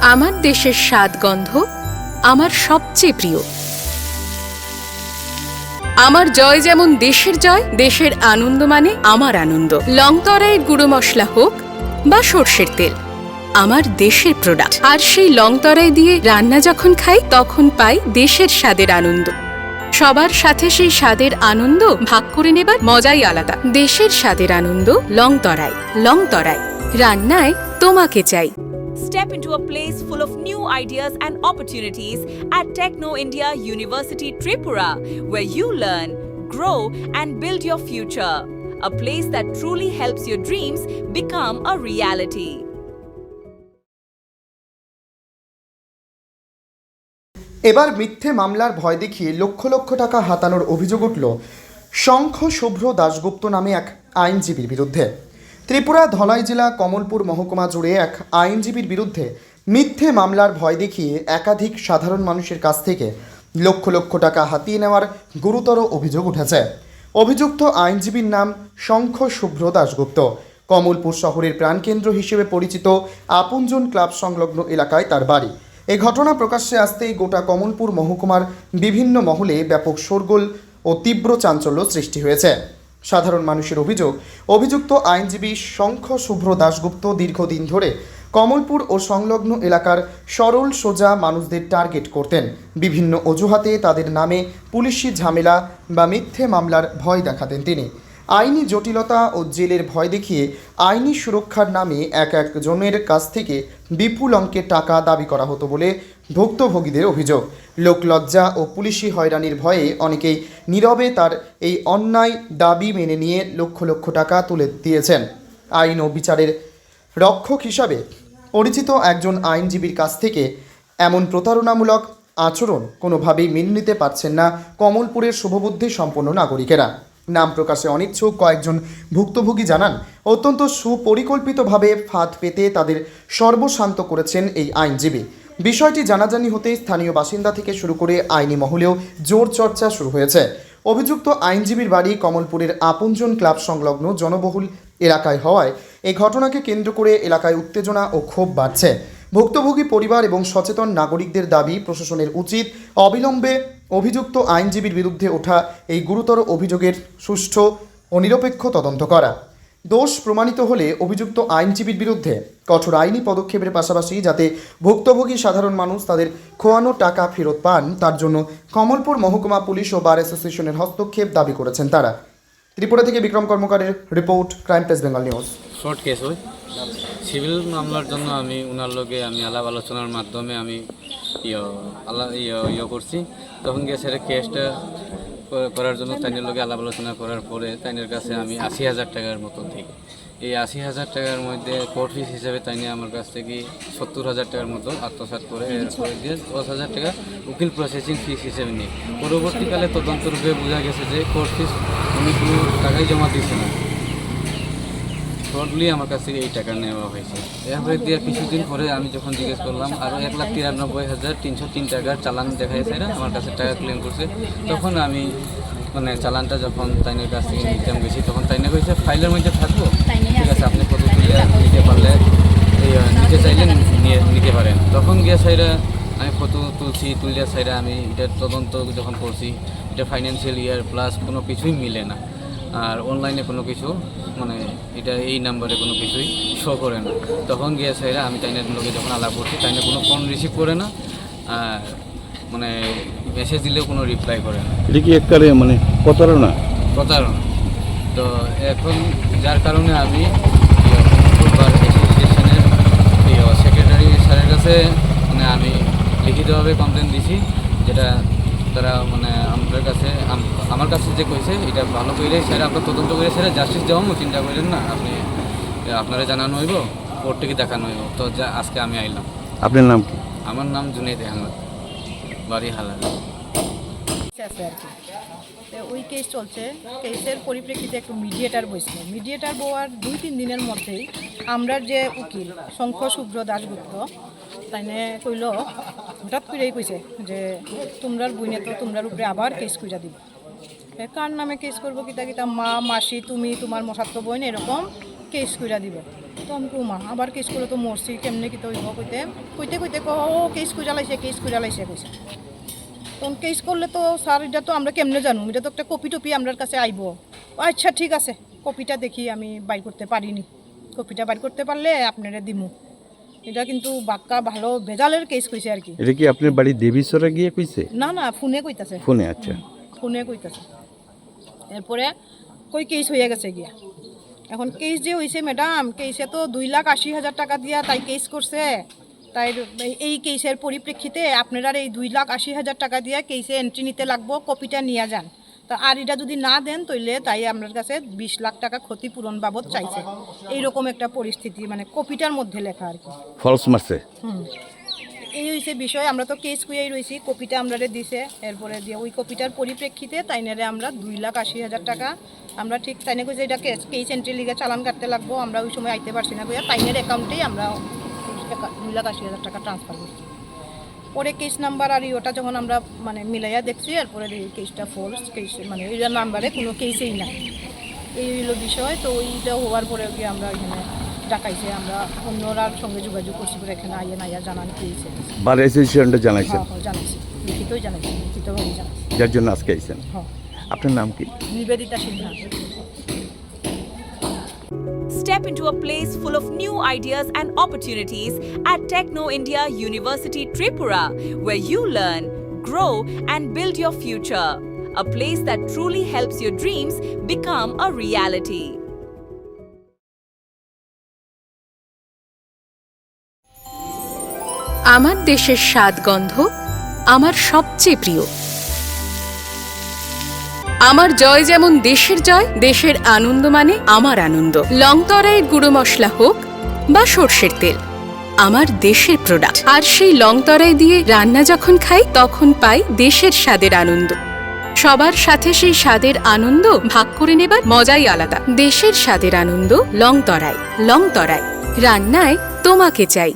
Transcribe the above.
আমার দেশের স্বাদ গন্ধ আমার সবচেয়ে প্রিয়। আমার জয় যেমন দেশের জয়, দেশের আনন্দ মানে আমার আনন্দ। লংতরাইয়ের গুঁড়ো মশলা হোক বা সর্ষের তেল, আমার দেশের প্রোডাক্ট। আর সেই লংতরাই দিয়ে রান্না যখন খাই তখন পাই দেশের স্বাদের আনন্দ। সবার সাথে সেই স্বাদের আনন্দ ভাগ করে নেবার মজাই আলাদা। দেশের স্বাদের আনন্দ লংতরাই। লংতরাই, রান্নায় তোমাকে চাই। Step into a place full of new ideas and opportunities at Techno India University Tripura, where you learn, grow, and build your future. A place that truly helps your dreams become a reality. এবার মিথ্যে মামলার ভয় দেখিয়ে লক্ষ লক্ষ টাকা হাতানোর অভিযোগ উঠল শঙ্খ শুভ্র দাশগুপ্ত নামে এক আইনজীবীর বিরুদ্ধে। ত্রিপুরা ধলাই জেলা কমলপুর মহকুমা জুড়ে এক আইনজীবীর বিরুদ্ধে মিথ্যে মামলার ভয় দেখিয়ে একাধিক সাধারণ মানুষের কাছ থেকে লক্ষ লক্ষ টাকা হাতিয়ে নেওয়ার গুরুতর অভিযোগ উঠেছে। অভিযুক্ত আইনজীবীর নাম শঙ্খ শুভ্র দাশগুপ্ত। কমলপুর শহরের প্রাণকেন্দ্র হিসেবে পরিচিত আপনজন ক্লাব সংলগ্ন এলাকায় তার বাড়ি। এই ঘটনা প্রকাশ্যে আসতেই গোটা কমলপুর মহকুমার বিভিন্ন মহলে ব্যাপক শোরগোল ও তীব্র চাঞ্চল্য সৃষ্টি হয়েছে। সাধারণ মানুষের অভিযোগ, অভিযুক্ত আইনজীবী শঙ্খ শুভ্র দাশগুপ্ত দীর্ঘদিন ধরে কমলপুর ও সংলগ্ন এলাকার সরল সোজা মানুষদের টার্গেট করতেন। বিভিন্ন অজুহাতে তাদের নামে পুলিশি ঝামেলা বা মিথ্যে মামলার ভয় দেখাতেন তিনি। আইনি জটিলতা ও জেলের ভয় দেখিয়ে আইনি সুরক্ষার নামে একজনের কাছ থেকে বিপুল অঙ্কের টাকা দাবি করা হতো বলে ভুক্তভোগীদের অভিযোগ। লোকলজ্জা ও পুলিশি হয়রানির ভয়ে অনেকেই নীরবে তার এই অন্যায় দাবি মেনে নিয়ে লক্ষ লক্ষ টাকা তুলে দিয়েছেন। আইন ও বিচারের রক্ষক হিসাবে পরিচিত একজন আইনজীবীর কাছ থেকে এমন প্রতারণামূলক আচরণ কোনোভাবেই মেনে নিতে পারছেন না কমলপুরের শুভবুদ্ধি সম্পন্ন নাগরিকেরা। নাম প্রকাশে অনিচ্ছুক কয়েকজন ভুক্তভোগী জানান, অত্যন্ত সুপরিকল্পিতভাবে ফাঁদ পেতে তাদের সর্বশান্ত করেছেন এই আইনজীবী। বিষয়টি জানাজানি হতে স্থানীয় বাসিন্দা থেকে শুরু করে আইনি মহলেও জোর চর্চা শুরু হয়েছে। অভিযুক্ত আইনজীবীর বাড়ি কমলপুরের আপনজন ক্লাব সংলগ্ন জনবহুল এলাকায় হওয়ায় এই ঘটনাকে কেন্দ্র করে এলাকায় উত্তেজনা ও ক্ষোভ বাড়ছে। ভুক্তভোগী পরিবার এবং সচেতন নাগরিকদের দাবি, প্রশাসনের উচিত অবিলম্বে অভিযুক্ত আইনজীবীর বিরুদ্ধে ওঠা এই গুরুতর অভিযোগের সুষ্ঠু ও নিরপেক্ষ তদন্ত করা। দোষ প্রমাণিত হলে অভিযুক্ত আইনজীবীর বিরুদ্ধে কঠোর আইনি পদক্ষেপের পাশাপাশি যাতে ভুক্তভোগী সাধারণ মানুষ তাদের খোয়ানো টাকা ফেরত পান তার জন্য কমলপুর মহকুমা পুলিশ ও বার অ্যাসোসিয়েশনের হস্তক্ষেপ দাবি করেছেন তারা। ত্রিপুরা থেকে বিক্রম কর্মকারের report, crime press Bengal news. Short case হয় সিভিল মামলার জন্য আমি ওনার লগে আলাপ আলোচনার মাধ্যমে আমি করছি। তখন গিয়ে সেটা কেসটা করার জন্য তাইনের লগে আলাপ আলোচনা করার পরে তাইনের কাছে আমি 80,000 টাকার মতো দিই। এই 80,000 টাকার মধ্যে কোর্ট ফিস হিসেবে তাইনে আমার কাছ থেকে 70,000 টাকার মতো আত্মসাৎ করে এরপরে দিয়ে 10,000 টাকা উকিল প্রসেসিং ফিস হিসেবে নিই। পরবর্তীকালে তদন্ত রূপে বোঝা গেছে যে কোর্ট ফিস উনি কোনো টাকাই জমা দিচ্ছে না, ফ্রডলি আমার কাছ থেকে এই টাকা নেওয়া হয়েছে। এরপরে দিয়ে কিছুদিন পরে আমি যখন জিজ্ঞেস করলাম আরও 1,93,303 টাকার চালান দেখাইছে না, আমার কাছে টাকা ক্লেম করছে। তখন আমি চালানটা যখন তাইনের কাছ থেকে নিতে গেছি তখন তাইনে কইছে ফাইলের মধ্যে থাকবো, ঠিক আছে আপনি ফটো তুলে নিতে পারলে নিতে চাইলে নিতে পারেন। তখন গিয়ে সাইরা আমি ফটো তুলে সাইরা আমি এটার তদন্ত যখন করছি, এটা ফাইন্যান্সিয়াল ইয়ার প্লাস কোনো কিছুই মিলে না। আর অনলাইনে কোনো কিছু এটা এই নাম্বারে কোনো কিছুই শো করে না। তখন গিয়ে সাইরা আমি তাইনের লোকে যখন আলাপ করছি তাইনে কোনো ফোন রিসিভ করে না, আর মেসেজ দিলেও কোনো রিপ্লাই করে না। এটা কি এককালে প্রতারণা। তো এখন যার কারণে আমি অ্যাসোসিয়েশনের সেক্রেটারি স্যারের কাছে আমি লিখিতভাবে কমপ্লেন দিছি, যেটা তারা আমার কাছে যে কইছে এটা ভালো করে স্যার আপনার তদন্ত করে স্যার জাস্টিস দেওয়া চিন্তা করেন না, আপনারা জানানো হইব, কোর্ট থেকে দেখানো হইব। তো আজকে আমি আইলাম। আপনার নাম কি? আমার নাম জুনেদ আহমদ, বাড়ি হালাল। ওই কেস চলছে, কেসের পরিপ্রেক্ষিতে একটু মিডিয়েটার বসছিল। মিডিয়েটার বওয়ার 2-3 দিনের মধ্যেই আমরা যে উকিল শঙ্খ শুভ্র দাশগুপ্ত তাইনে কইল, হঠাৎ করেই কইছে যে তোমরার বইনে তো তোমরার উপরে আবার কেস কইরা দিব। কার নামে কেস করবো, কিতা কিতা মা মাসি তুমি তোমার মশাত্ত বইন এরকম কেস কইরা দিব। তো আমি মা আবার কেস করে তো মরছি কেমনে কি তো হইব কইতে কইতে কইতে ও কেস খুঁজা লাইছে কইছে তখন কেস করলে তো স্যার এটা তো আমরা কেমনে জানো এটা তো একটা কপি টপি আমার কাছে আইব আচ্ছা ঠিক আছে কপিটা দেখি আমি বাইর করতে পারিনি কপিটা বাইর করতে পারলে আপনারা দিমু এটা কিন্তু বাক্কা ভালো ভেজালের কেস কইছে আর কি এটা কি আপনার বাড়ি দেবীচরে গিয়ে কইছে? না ফোনে কইতাছে ফোনে? আচ্ছা। ফোনে কইতাছে এরপরে কই কেস হয়ে গেছে গিয়া এখন কেস যে হয়েছে ম্যাডাম কেসে তো 2,80,000 টাকা দিয়া তাই কেস করছে তাই এই কেসের পরিপ্রেক্ষিতে আপনারা এই 2,80,000 টাকা দিয়ে কেসে এন্ট্রি নিতে লাগবো কপিটা নিয়ে যান তা আর এটা যদি না দেন তাইলে তাই আপনার কাছে 20 লাখ টাকা ক্ষতিপূরণ বাবদ চাইছে এইরকম একটা পরিস্থিতি মানে কপিটার মধ্যে লেখা আর কি ফলস মারছে। এই হয়েছে বিষয় আমরা তো কেস কুইয়াই রয়েছি কপিটা আমরা দিছে এরপরে দিয়ে ওই কপিটার পরিপ্রেক্ষিতে তাইনারে আমরা 2,80,000 টাকা আমরা ঠিক তাইনে কইছে এটা কেস এন্ট্রি লিগে চালান কাটতে লাগবো আমরা ওই সময় আইতে পারছি না কইয়া তাইনের অ্যাকাউন্টেই আমরা 2,80,000 টাকা ট্রান্সফার করছি পরে কেস নাম্বার আর ওটা যখন আমরা মানে মিলাইয়া দেখছি এরপরে এই কেসটা ফলস কেস মানে এই নাম্বারে কোনো কেসেই না এই হইল বিষয় তো ওইটা হওয়ার পরে গিয়ে আমরা এখানে ডাকাইছে আমরা অন্যরার সঙ্গে যোগাযোগ করছি পরে এখানে আইয়া জানান পেয়েছে বার অ্যাসোসিয়েশনটা জানাইছেন? হ্যাঁ জানাইছি লিখিতই জানাইছি লিখিতভাবে জানাইছি যার জন্য আজকে আইছেন। হ্যাঁ আপনার নাম কি? Nivedita Sinha Step into a place full of new ideas and opportunities at Techno India University Tripura, where you learn, grow, and build your future. A place that truly helps your dreams become a reality. আমার দেশের স্বাদ গন্ধ আমার সবচেয়ে প্রিয়। আমার জয় যেমন দেশের জয়, দেশের আনন্দ মানে আমার আনন্দ। লংতরাইয়ের গুঁড়ো মশলা হোক বা সর্ষের তেল, আমার দেশের প্রোডাক্ট। আর সেই লংতরাই দিয়ে রান্না যখন খাই তখন পাই দেশের স্বাদের আনন্দ। সবার সাথে সেই স্বাদের আনন্দ ভাগ করে নেবার মজাই আলাদা। দেশের স্বাদের আনন্দ লংতরাই। লংতরাই রান্নায় তোমাকে চাই।